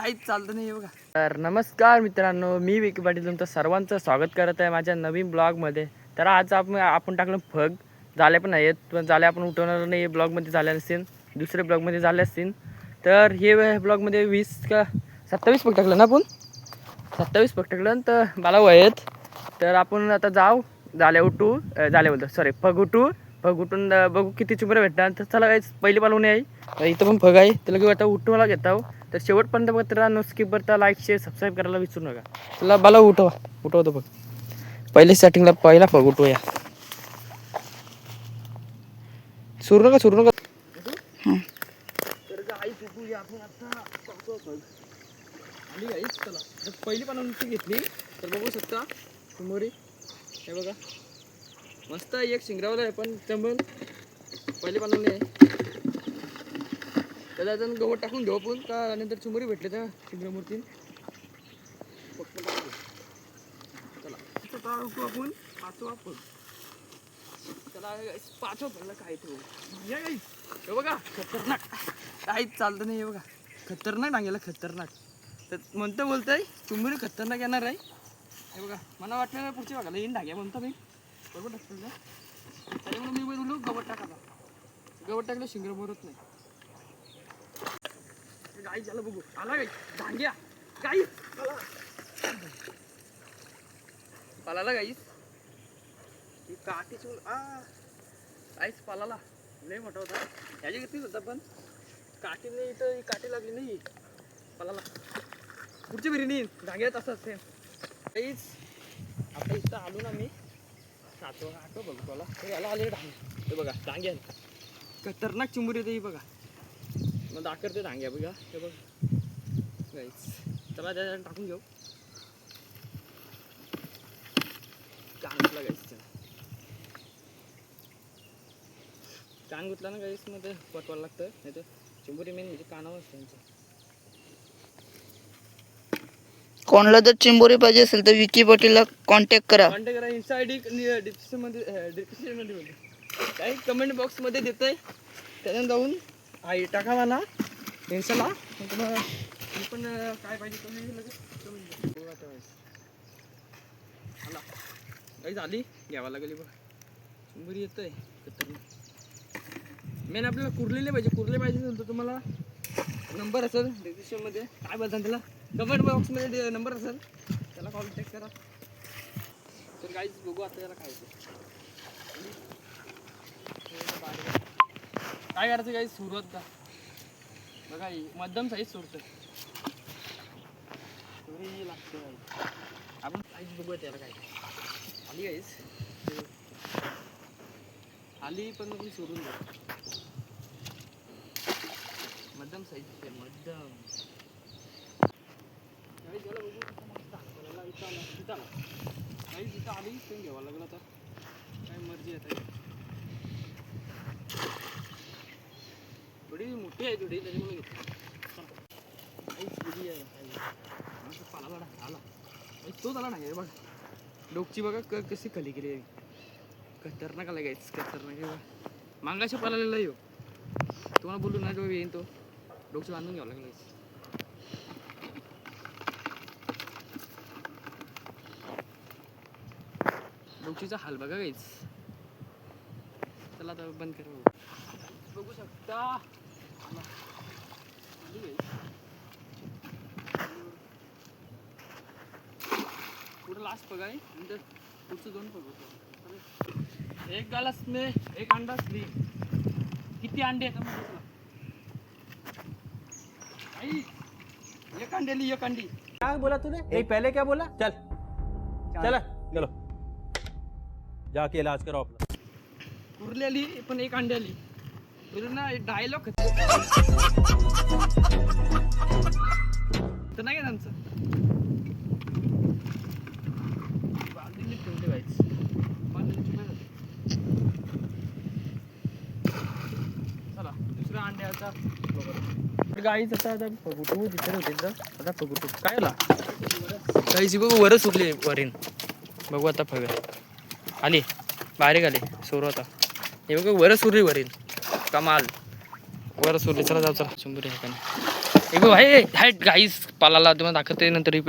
काहीच चालतं नाही बघा. तर नमस्कार मित्रांनो, मी विकी पाटील तुमचं सर्वांचं स्वागत करत आहे माझ्या नवीन ब्लॉगमध्ये. तर आज आपण टाकलं फग झाले पण आहेत, पण झाले आपण उठवणार नाही. ब्लॉगमध्ये झाले असतील, दुसरे ब्लॉगमध्ये झाले असतील. तर हे ब्लॉगमध्ये 20 का 27 फग टाकलं ना आपण, 27 फग टाकलं तर मला वयत. तर आपण आता जाऊ झाले उठू झाले बोलतो सॉरी फग उठू. फग उठून बघू किती चिंबरे भेटतात. तर चला काय पहिली पालवणी आहे, इथं पण फग आहे. त्याला घेऊ आता उठून मला घेता. तर शेवटपर्यंत मित्रांनो स्किप करता, लाईक शेअर सबस्क्राईब करायला विसरू नका. चला मला उठवतो बघ. पहिले स्टार्टिंगला पहिला फग उठवूया. सुरू नका तर गाईस उठूया आपण आता. फग आली गाईस. चला तर पहिली पानं नुसती घेतली तर बघू शकता समोरी हे बघा मस्त एक शिंगरावलं आहे, पण चंबल पहिली पानं आहे. त्याला अजून गवत टाकून घेऊ आपण का नंतर चिंबोरी भेटले त्या शिंगरामूर्ती. चला उठू आपण पाचवा फग. चला पाचवा फगला काय ठेवू या गाईस. हे बघा खतरनाक काहीच चालतं नाही. हे बघा खतरनाक डांगेला खतरनाक. तर म्हणतं बोलतंय चिंबोरी खतरनाक येणार आहे. हे बघा मला वाटलं पुढच्या बघायला येईन डाग्या म्हणतो मी बरोबर टाकतो का. तरी म्हणून मी बोललो गवत टाकायला. गवत टाकलं शिंगर भरत नाही. गाई झालं बघू आला गाई डांग्या गाई पालाला गाईस. ही काठी चूल गाईस पालाला लय मोठा होता. ह्याची कितीच होता पण काठीने इथं काठी लागली नाही पालाला. पुढची बिर्याणी डांग्यात असं सेम काहीच. आता इथं आलो ना मी आठव बघू मला ते याला आले डांगे. हे बघा डांग्या खतरनाक चिंबोरी येते ही बघा. मग दाखवते डांग्या बघा. हे बघ गाईस चला त्याच्यात टाकून घेऊ. कांगुतला गाईस कान गुतला ना गाईस मध्ये पटवायला लागतं. नाही तर चिंबोरी मेन म्हणजे कानावर असतं त्यांचं. कोणाला जर चिंबोरी पाहिजे असेल तर विकी पाटीलला कॉन्टॅक्ट करा. इंस्टा आय डी डिस्क्रिप्शनमध्ये काही कमेंट बॉक्समध्ये देतं आहे. त्याच्यानं जाऊन आई टाका मला इन्स्टाला. तुम्हाला मी पण काय पाहिजे तुम्ही लगेच आला काही झाली घ्यावा लागेल बघा. चिंबोरी येतं आहे खतरनाक. मेन आपल्याला कुर्लेले पाहिजे नंतर तुम्हाला नंबर असेल डिस्क्रिप्शनमध्ये. काय बोलतात त्याला कमेंट बॉक्समध्ये नंबर असेल त्याला कॉन्टॅक्ट करा. तर काहीच बघू आता त्याला काय करायचं काही सुरुवात का बघा मध्यम साईज सोडतोय लागते आपण काहीच बघूया त्याला काय आली काहीच आली पण मग सोडून द्या. मध्यम साईज मध्यम काही जिथं आली पण घ्यावं लागलं. आता काय मर्जी येत आहे. थोडी मोठी आहे थोडी त्याच्यामुळे घेतो. पाला आला तोच आला नाही बघा. डोकची बघा कशी खाली गेली आहे. खतरनाक आला गाईच खतरनाक आहे बघा. मांगाशी पालालेला येऊ तुम्हाला बोलू ना जो येईन तो डोकची बांधून घ्यावं लागलं. डोकशीचा हाल बघा गाईच. चला आता बंद करा. बघू शकता पुढं लास्ट पग आहे नंतर पुढचं दोन पग होतं. एक गालास में एक अंडा स्ली किती अंडे आहेत एक अंडे एक अंडी. क्या बोला तूने एक पहले क्या बोला. चल चल चलो जाके इलाज करो अपना. कुर्ली आली पण एक अंडी आली. ना डायलॉग तर नाही का त्यांचं ठेवते व्हायच चला दुसऱ्या अंड्याचा गाईच आता फगुटू तिथे होते आता फगुटू काय आला गाईची बघू वरच सुटली वरीन. बघू आता फग आली बारीक आली सोरू आता. हे बघ वरच सुरली वरील कमाल वर सोडले चला जाऊ चला चिंबोरी आहे का नाही एक भाई हाईट गाईस पालाला तुम्हाला दाखवते नंतर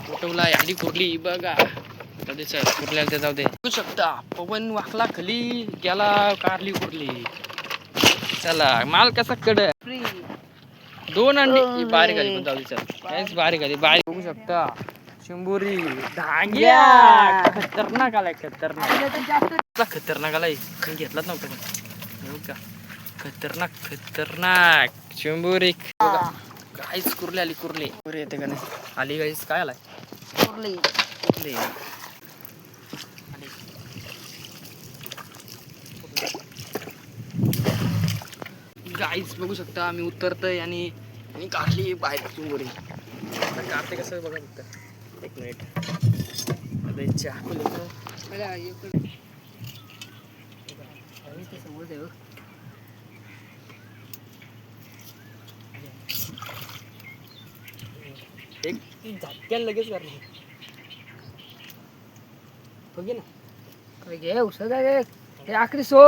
फोटोला आली कुर्ली बघा जाऊ दे सर कुर्ल्याला ते जाऊ दे बघू शकता पवन वाकला खाली गेला कारली कुर्ली चला माल कसा कड दोन अंडी बारीक आली पण जाऊ दे चल काहीच बारीक आली बारीक बघू शकता चिंबोरी धांग्या खतरनाक आलाय खतरनाक खतरनाक आलाय घेतलाच नव्हता पण हो का खतरनाक खतरनाक चिंबोरी काहीच कुर्ली आली कुर्ली कुर्ली येते का नाही आली गाईस काय आलाय कुर्ली गाईस बघू शकता मी उतरतोय आणि काढली बाहेर चिंबोरी काढते कसं बघा फक्त एक मिनिट एक झटक्यान लगेच करली बघे ना घे औषध आहे आखरी सोड